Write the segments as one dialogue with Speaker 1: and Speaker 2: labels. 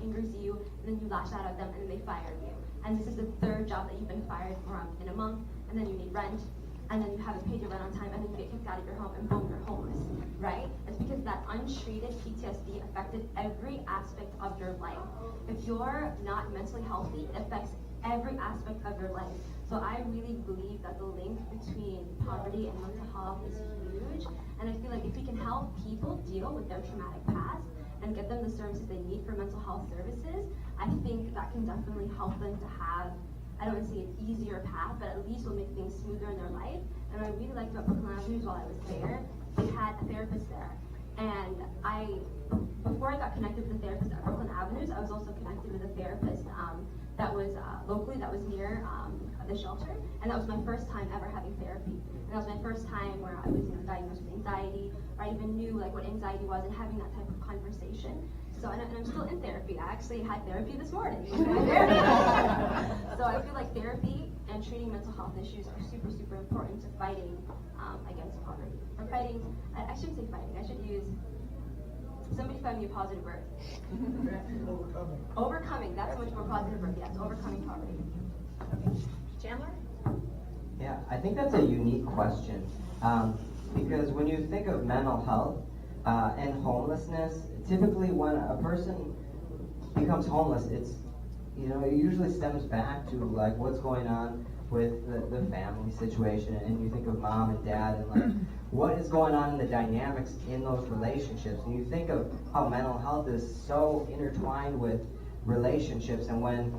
Speaker 1: angers you, and then you lash out at them, and then they fire you. And this is the third job that you've been fired from in a month, and then you need rent, and then you haven't paid your rent on time, and then you get kicked out of your home, and boom, you're homeless, right? It's because that untreated PTSD affected every aspect of your life. If you're not mentally healthy, it affects every aspect of your life. So I really believe that the link between poverty and mental health is huge, and I feel like if we can help people deal with their traumatic past and get them the services they need for mental health services, I think that can definitely help them to have, I don't want to say an easier path, but at least will make things smoother in their life. And what I really liked about Brooklyn Avenues while I was there, they had a therapist there. And before I got connected with a therapist at Brooklyn Avenues, I was also connected with a therapist that was locally, that was near the shelter. And that was my first time ever having therapy. And that was my first time where I was diagnosed with anxiety, or I even knew like what anxiety was and having that type of conversation. So, and I'm still in therapy. I actually had therapy this morning. So I feel like therapy and treating mental health issues are super, super important to fighting against poverty. Or fighting, I shouldn't say fighting, I should use, somebody find me a positive word.
Speaker 2: Overcoming.
Speaker 1: Overcoming, that's a much more positive word, yes, overcoming poverty. Okay. Chandler?
Speaker 3: Yeah, I think that's a unique question. Because when you think of mental health and homelessness, typically when a person becomes homeless, it usually stems back to like what's going on with the family situation, and you think of mom and dad and like what is going on in the dynamics in those relationships, and you think of how mental health is so intertwined with relationships. And when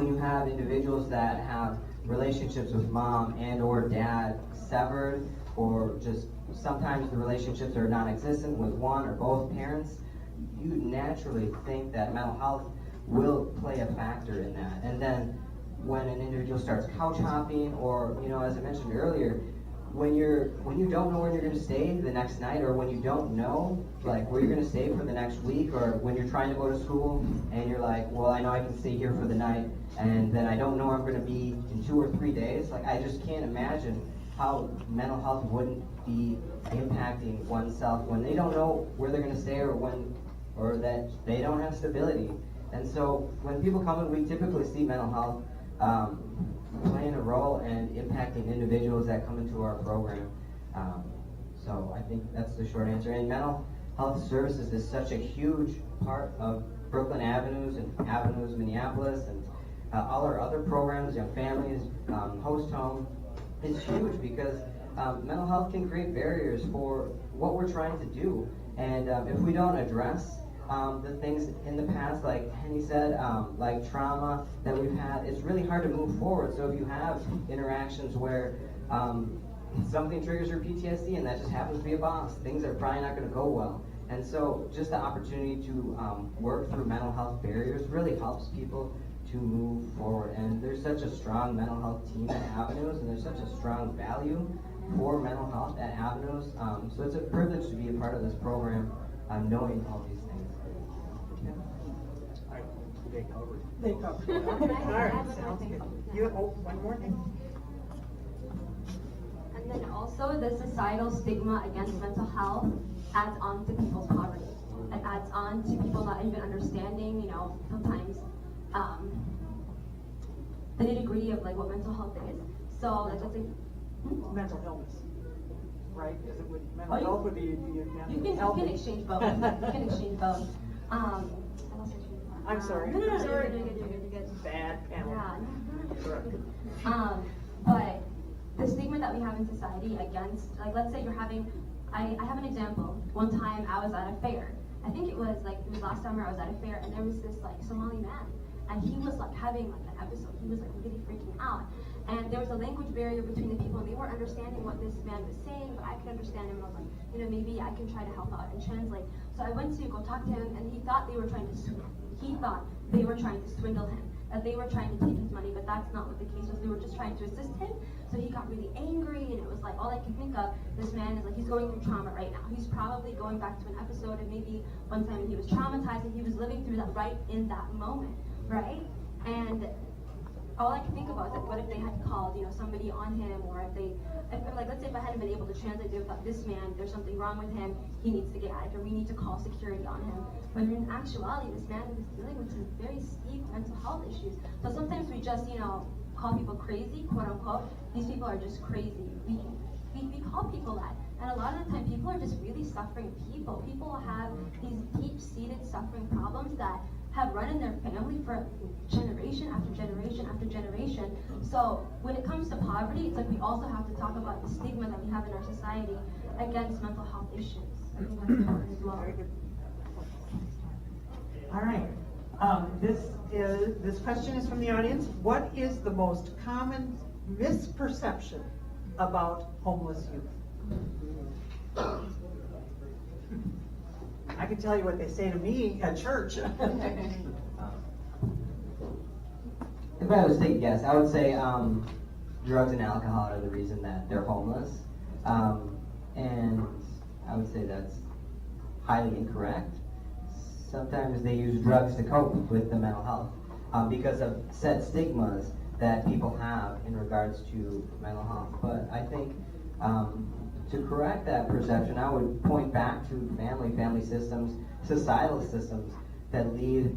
Speaker 3: you have individuals that have relationships with mom and or dad severed, or just sometimes the relationships are non-existent with one or both parents, you naturally think that mental health will play a factor in that. And then when an individual starts couch hopping, or as I mentioned earlier, when you don't know where you're going to stay the next night, or when you don't know like where you're going to stay for the next week, or when you're trying to go to school and you're like, well, I know I can stay here for the night, and then I don't know where I'm going to be in 2 or 3 days. Like, I just can't imagine how mental health wouldn't be impacting oneself when they don't know where they're going to stay, or that they don't have stability. And so when people come in, we typically see mental health playing a role and impacting individuals that come into our program. So I think that's the short answer. And mental health services is such a huge part of Brooklyn Avenues and Avenues Minneapolis, and all our other programs, Young Families, Host Home. It's huge because mental health can create barriers for what we're trying to do. And if we don't address the things in the past, like Hanie said, like trauma that we've had, it's really hard to move forward. So if you have interactions where something triggers your PTSD, and that just happens to be a boss, things are probably not going to go well. And so just the opportunity to work through mental health barriers really helps people to move forward. And there's such a strong mental health team at Avenues, and there's such a strong value for mental health at Avenues. So it's a privilege to be a part of this program, knowing all these things.
Speaker 2: Yeah. They covered.
Speaker 4: All right, sounds good. You have one more thing?
Speaker 1: And then also the societal stigma against mental health adds on to people's poverty. It adds on to people not even understanding, sometimes the nitty-gritty of like what mental health is. So like let's say
Speaker 4: Mental illness, right? Because it would, mental health would be
Speaker 1: you can exchange both. You can exchange both. I lost my train of thought.
Speaker 4: I'm sorry.
Speaker 1: No,
Speaker 4: Sorry.
Speaker 1: you're good.
Speaker 4: Bad panel.
Speaker 1: Yeah. But the stigma that we have in society against, like, let's say you're having, I have an example. One time I was at a fair. I think it was last summer I was at a fair, and there was this like Somali man, and he was like having like an episode. He was like really freaking out, and there was a language barrier between the people, and they weren't understanding what this man was saying, but I could understand him, and I was like, maybe I can try to help out and translate. So I went to go talk to him, and he thought they were trying to swindle him, that they were trying to take his money, but that's not what the case was. They were just trying to assist him. So he got really angry, and it was like, all I can think of, this man is like, he's going through trauma right now. He's probably going back to an episode, and maybe one time he was traumatized, and he was living through that right in that moment, right? And all I can think about is like, what if they had called, somebody on him, or if like, let's say if I hadn't been able to translate, they thought this man, there's something wrong with him, he needs to get out of here, we need to call security on him. But in actuality, this man was dealing with some very steep mental health issues. So sometimes we just, call people crazy, quote unquote. These people are just crazy. We call people that. And a lot of the time, people are just really suffering people. People have these deep-seated suffering problems that have run in their family for generation after generation after generation. So when it comes to poverty, it's like we also have to talk about the stigma that we have in our society against mental health issues. I think that's important as well.
Speaker 5: All right. This question is from the audience. What is the most common misperception about homeless youth? I can tell you what they say to me at church.
Speaker 3: If I was to take a guess, I would say drugs and alcohol are the reason that they're homeless. And I would say that's highly incorrect. Sometimes they use drugs to cope with the mental health because of set stigmas that people have in regards to mental health. But I think to correct that perception, I would point back to family systems, societal systems that lead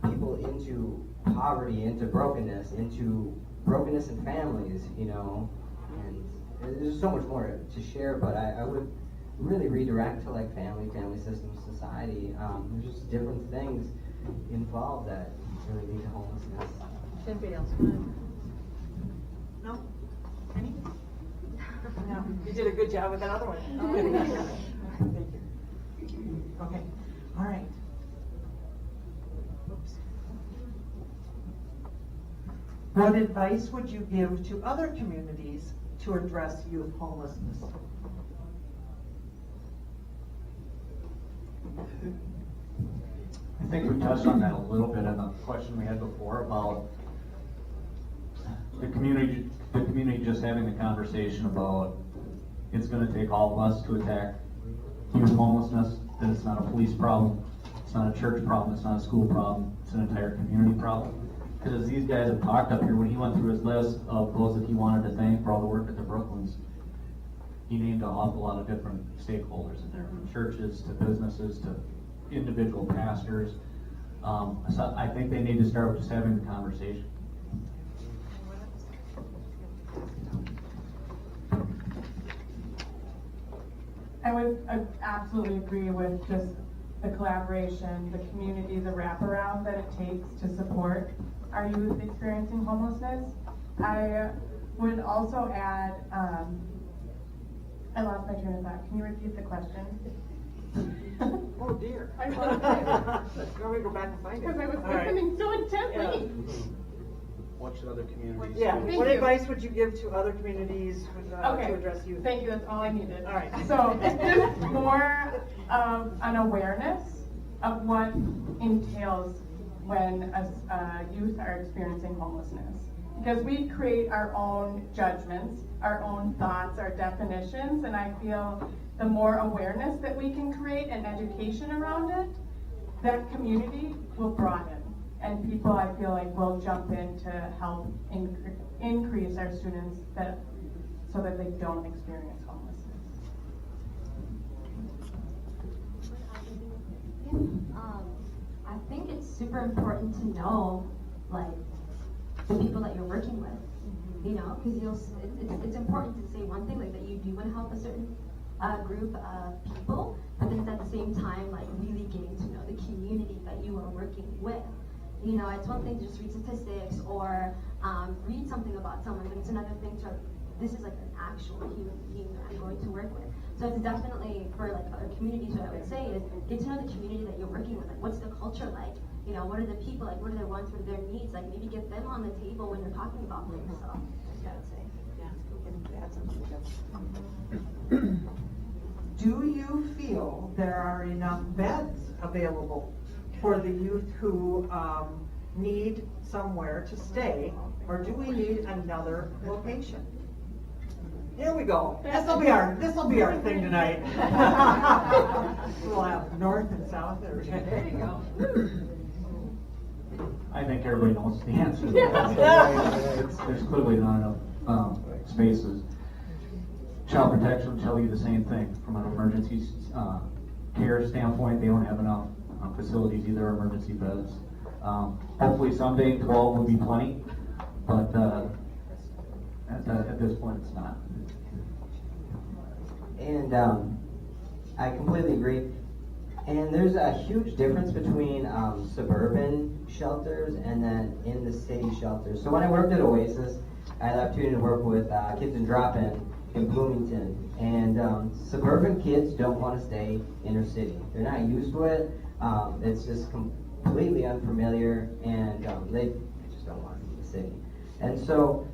Speaker 3: people into poverty, into brokenness in families, and there's so much more to share, but I would really redirect to like family systems, society. There's just different things involved that really lead to homelessness.
Speaker 5: Anybody else? No? Any? No. You did a good job with that other one. Thank you. Okay. All right. Oops. What advice would you give to other communities to address youth homelessness?
Speaker 6: I think we touched on that a little bit in the question we had before about the community just having the conversation about it's going to take all of us to attack youth homelessness, that it's not a police problem, it's not a church problem, it's not a school problem, it's an entire community problem. Because as these guys have talked up here, when he went through his list of those that he wanted to thank for all the work at the Brooklyns, he named an awful lot of different stakeholders in there, from churches to businesses to individual pastors. So I think they need to start with just having the conversation.
Speaker 7: I would absolutely agree with just the collaboration, the community, the wraparound that it takes to support our youth experiencing homelessness. I would also add, I lost my train of thought. Can you repeat the question?
Speaker 5: Oh dear.
Speaker 7: I lost it.
Speaker 5: Let me go back and find it.
Speaker 7: Because I was
Speaker 5: All right.
Speaker 7: listening so intently.
Speaker 6: What should other communities
Speaker 5: Yeah.
Speaker 6: do?
Speaker 7: Thank
Speaker 5: What
Speaker 7: you.
Speaker 5: advice would you give to other communities
Speaker 7: Okay.
Speaker 5: to address youth?
Speaker 7: Thank you, that's all I needed.
Speaker 5: All right.
Speaker 7: So it's just more of an awareness of what entails when youth are experiencing homelessness. Because we create our own judgments, our own thoughts, our definitions, and I feel the more awareness that we can create and education around it, that community will broaden. And people, I feel like, will jump in to help increase our students so that they don't experience homelessness.
Speaker 1: I think it's super important to know, like, the people that you're working with, because it's important to say one thing, like, that you do want to help a certain group of people, but then at the same time, like, really getting to know the community that you are working with. It's one thing to just read statistics or read something about someone, but it's another thing to, this is like an actual human being that I'm going to work with. So it's definitely, for like other communities, what I would say is get to know the community that you're working with. Like, what's the culture like? What are the people like? What are their wants? What are their needs? Like, maybe get them on the table when you're talking about things. So that's what I would say.
Speaker 5: Do you feel there are enough beds available for the youth who need somewhere to stay, or do we need another location? Here we go. This will be our thing tonight. We'll have north and south. There you go.
Speaker 6: I think everybody knows the answer to that. There's clearly not enough spaces. Child protection will tell you the same thing. From an emergency care standpoint, they don't have enough facilities, either emergency beds. Hopefully someday 12 will be plenty, but at this point it's not.
Speaker 3: And I completely agree. And there's a huge difference between suburban shelters and then in the city shelters. So when I worked at Oasis, I had the opportunity to work with kids in drop-in in Bloomington. And suburban kids don't want to stay inner city. They're not used to it. It's just completely unfamiliar, and they just don't want to be in the city. And so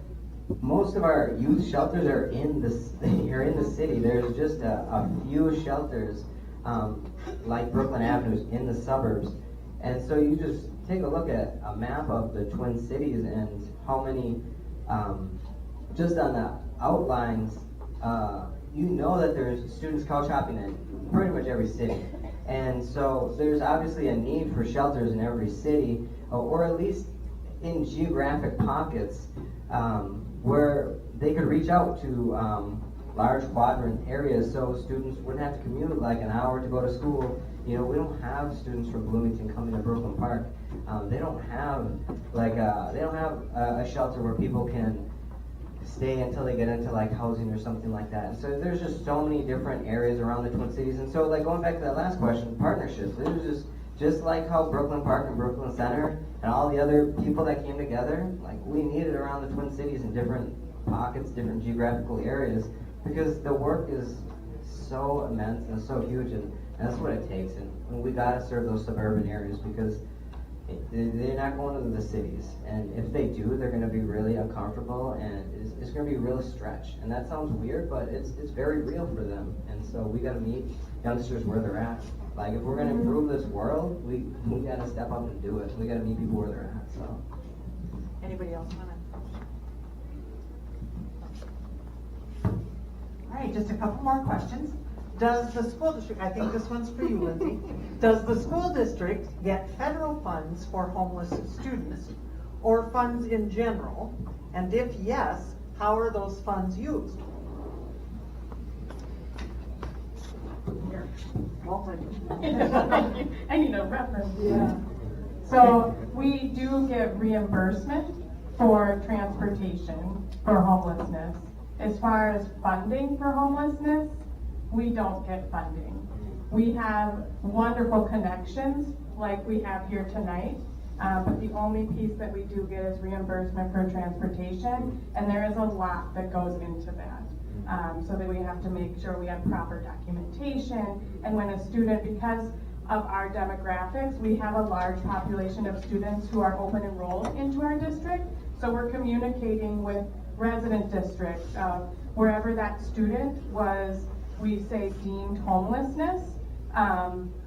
Speaker 3: most of our youth shelters are in the city. There's just a few shelters like Brooklyn Avenues in the suburbs. And so you just take a look at a map of the Twin Cities and how many, just on the outlines, you know that there's students couch hopping in pretty much every city. And so there's obviously a need for shelters in every city, or at least in geographic pockets where they could reach out to large quadrant areas so students wouldn't have to commute like an hour to go to school. You know, we don't have students from Bloomington coming to Brooklyn Park. They don't have a shelter where people can stay until they get into like housing or something like that. And so there's just so many different areas around the Twin Cities. And so like going back to that last question, partnerships. There's just like how Brooklyn Park and Brooklyn Center and all the other people that came together, like we need it around the Twin Cities in different pockets, different geographical areas, because the work is so immense and so huge, and that's what it takes. And we gotta serve those suburban areas because they're not going to the cities, and if they do, they're going to be really uncomfortable, and it's going to be a real stretch. And that sounds weird, but it's very real for them. And so we got to meet youngsters where they're at. Like if we're going to improve this world, we got to step up and do it. We got to meet people where they're at. So.
Speaker 5: Anybody else want to? All right, just a couple more questions. Does the school district, I think this one's for you, Lindsey, does the school district get federal funds for homeless students or funds in general? And if yes, how are those funds used? Here,
Speaker 7: I need a reference. Yeah. So we do get reimbursement for transportation for homelessness. As far as funding for homelessness, we don't get funding. We have wonderful connections like we have here tonight, but the only piece that we do get is reimbursement for transportation, and there is a lot that goes into that. So that we have to make sure we have proper documentation, and when a student, because of our demographics, we have a large population of students who are open enrolled into our district, so we're communicating with resident districts wherever that student was, we say, deemed homelessness.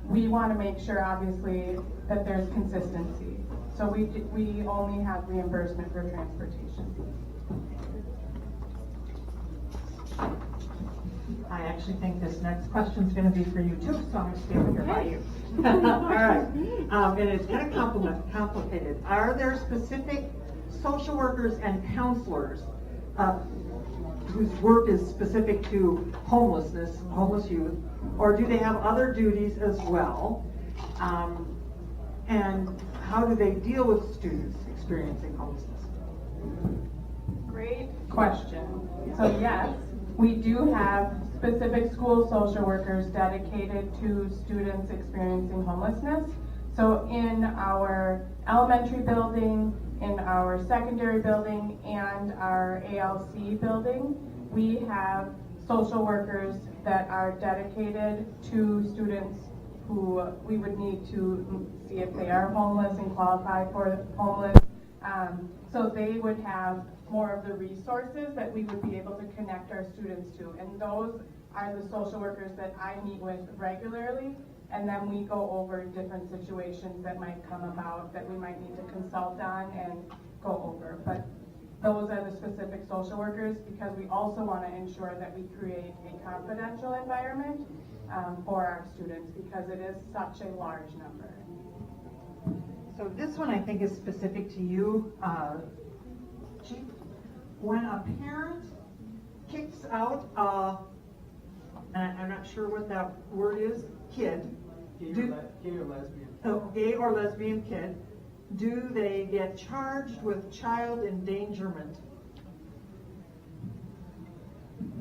Speaker 7: We want to make sure, obviously, that there's consistency. So we only have reimbursement for transportation.
Speaker 5: I actually think this next question is going to be for you too, so I'm going to stay over here by you. All right, and it's kind of complicated. Are there specific social workers and counselors whose work is specific to homelessness, homeless youth, or do they have other duties as well? And how do they deal with students experiencing homelessness?
Speaker 7: Great question. So yes, we do have specific school social workers dedicated to students experiencing homelessness. So in our elementary building, in our secondary building, and our ALC building, we have social workers that are dedicated to students who we would need to see if they are homeless and qualify for homeless. So they would have more of the resources that we would be able to connect our students to. And those are the social workers that I meet with regularly. And then we go over different situations that might come about that we might need to consult on and go over. But those are the specific social workers, because we also want to ensure that we create a confidential environment for our students, because it is such a large number.
Speaker 5: So this one I think is specific to you, Chief. When a parent kicks out and I'm not sure what that word is, kid.
Speaker 2: Gay or lesbian.
Speaker 5: Oh, gay or lesbian kid, do they get charged with child endangerment?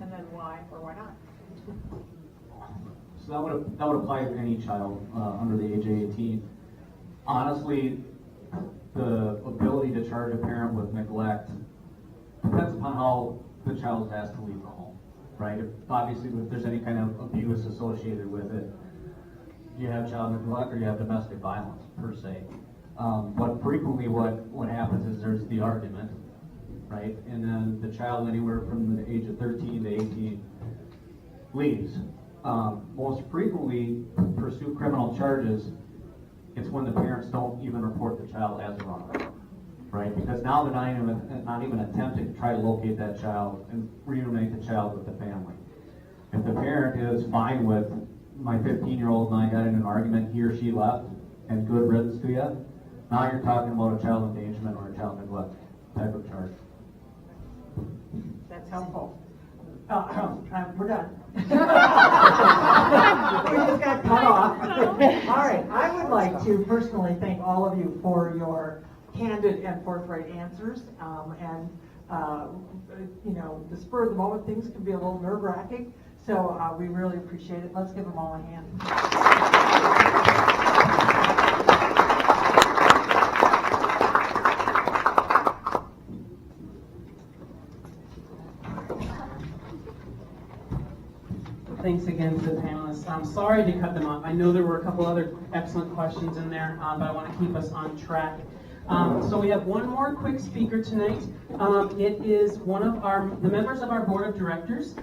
Speaker 4: And then why or why not?
Speaker 6: So that would apply to any child under the age of 18. Honestly, the ability to charge a parent with neglect depends upon how the child is asked to leave the home, right? Obviously, if there's any kind of abuse associated with it, you have child neglect or you have domestic violence per se. But frequently what happens is there's the argument, right? And then the child anywhere from the age of 13 to 18 leaves. Most frequently pursue criminal charges, it's when the parents don't even report the child as a runaway, right? Because now they're not even attempting to try to locate that child and reunite the child with the family. If the parent is fine with my 15-year-old and I got in an argument, he or she left, and good riddance to you, now you're talking about a child endangerment or a child neglect type of charge.
Speaker 5: That's helpful. We're done. We just got cut off. All right, I would like to personally thank all of you for your candid and forthright answers. You know, the spur of the moment things can be a little nerve-wracking, so we really appreciate it. Let's give them all a hand.
Speaker 8: Thanks again to the panelists. I'm sorry to cut them off. I know there were a couple other excellent questions in there, but I want to keep us on track. So we have one more quick speaker tonight. It is one of the members of our board of directors.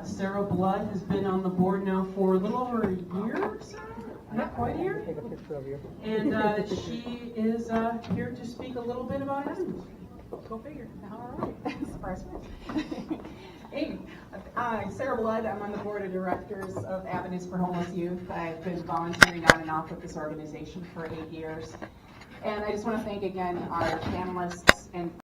Speaker 8: Sarah Blood has been on the board now for a little over a year, Sarah? Not quite a year?
Speaker 2: Take a picture of you.
Speaker 8: And she is here to speak a little bit about Enevoldsen.
Speaker 4: Go figure. All right. Surprise. Hey, Sarah Blood. I'm on the board of directors of Avenues for Homeless Youth. I've been volunteering on and off with this organization for 8 years. And I just want to thank again our panelists and